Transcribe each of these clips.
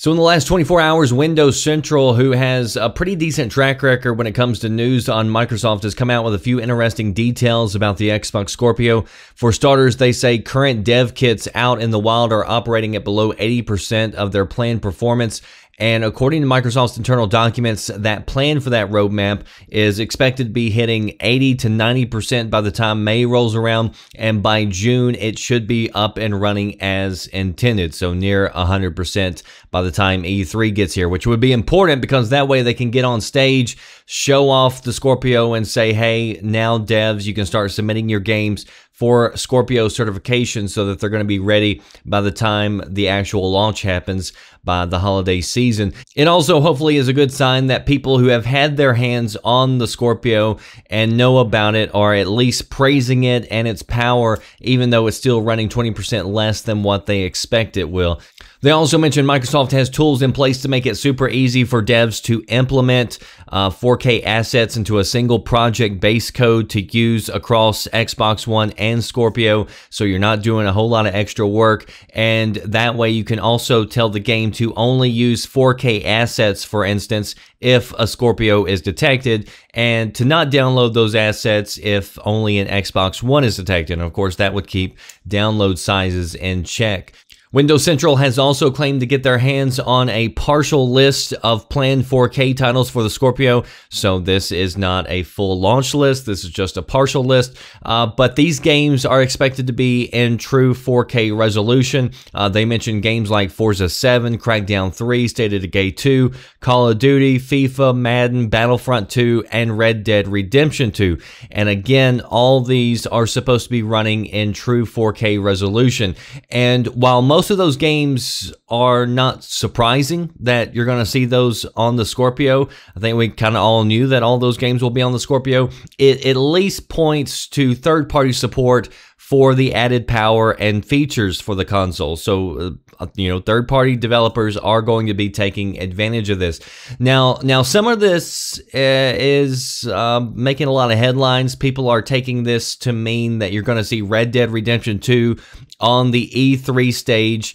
So in the last 24 hours, Windows Central, who has a pretty decent track record when it comes to news on Microsoft, has come out with a few interesting details about the Xbox Scorpio. For starters, they say current dev kits out in the wild are operating at below 80% of their planned performance. And according to Microsoft's internal documents, that plan for that roadmap is expected to be hitting 80 to 90% by the time May rolls around. And by June, it should be up and running as intended. So near 100% by the time E3 gets here, which would be important because that way they can get on stage, show off the Scorpio and say, hey, now devs, you can start submitting your games for Scorpio certification so that they're going to be ready by the time the actual launch happens by the holiday season. It also hopefully is a good sign that people who have had their hands on the Scorpio and know about it are at least praising it and its power, even though it's still running 20% less than what they expect it will. They also mentioned Microsoft has tools in place to make it super easy for devs to implement 4K assets into a single project base code to use across Xbox One and Scorpio, so you're not doing a whole lot of extra work. And that way you can also tell the game to only use 4K assets, for instance, if a Scorpio is detected, and to not download those assets if only an Xbox One is detected. And of course, that would keep download sizes in check. Windows Central has also claimed to get their hands on a partial list of planned 4K titles for the Scorpio. So this is not a full launch list. This is just a partial list. But these games are expected to be in true 4K resolution. They mentioned games like Forza 7, Crackdown 3, State of Decay 2, Call of Duty, FIFA, Madden, Battlefront 2, and Red Dead Redemption 2. And again, all these are supposed to be running in true 4K resolution. And while most of those games are not surprising that you're going to see those on the Scorpio, I think we kind of all knew that all those games will be on the Scorpio. It at least points to third-party support for the added power and features for the console. So, third-party developers are going to be taking advantage of this. Now some of this is making a lot of headlines. People are taking this to mean that you're going to see Red Dead Redemption 2 on the E3 stage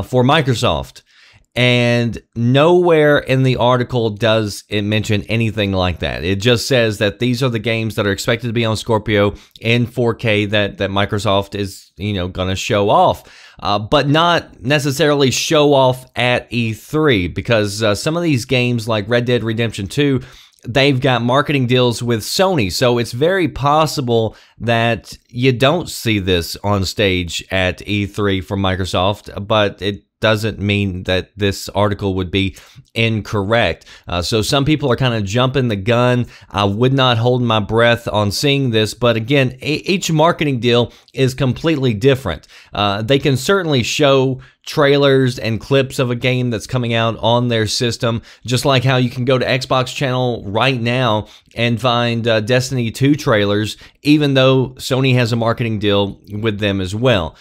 for Microsoft. And nowhere in the article does it mention anything like that. It just says that these are the games that are expected to be on Scorpio in 4K that Microsoft is, going to show off. But not necessarily show off at E3, because some of these games like Red Dead Redemption 2, they've got marketing deals with Sony. So it's very possible that you don't see this on stage at E3 from Microsoft, but it doesn't mean that this article would be incorrect. So some people are kind of jumping the gun. I would not hold my breath on seeing this, but again, each marketing deal is completely different. They can certainly show trailers and clips of a game that's coming out on their system, just like how you can go to Xbox channel right now and find Destiny 2 trailers, even though Sony has a marketing deal with them as well.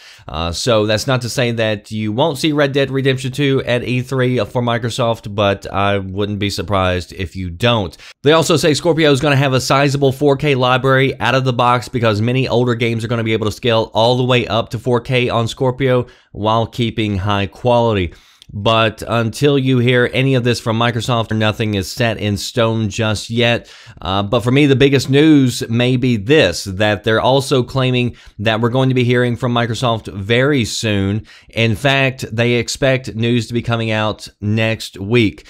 So that's not to say that you won't see Red Dead Redemption 2 at E3 for Microsoft, but I wouldn't be surprised if you don't. They also say Scorpio is going to have a sizable 4K library out of the box, because many older games are going to be able to scale all the way up to 4K on Scorpio while keeping high quality. But until you hear any of this from Microsoft, nothing is set in stone just yet. But for me, the biggest news may be this, that they're also claiming that we're going to be hearing from Microsoft very soon. In fact, they expect news to be coming out next week.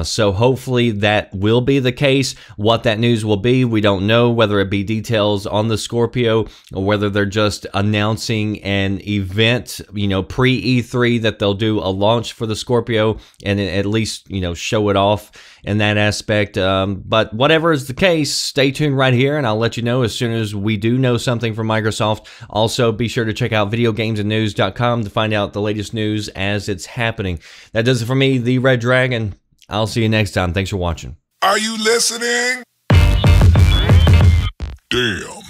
So hopefully that will be the case. What that news will be, we don't know, whether it be details on the Scorpio or whether they're just announcing an event, pre-E3, that they'll do a launch for the Scorpio and at least, show it off in that aspect. But whatever is the case, stay tuned right here and I'll let you know as soon as we do know something from Microsoft. Also, be sure to check out videogamesandnews.com to find out the latest news as it's happening. That does it for me, the Red Dragon. I'll see you next time. Thanks for watching. Are you listening? Damn.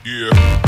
Yeah.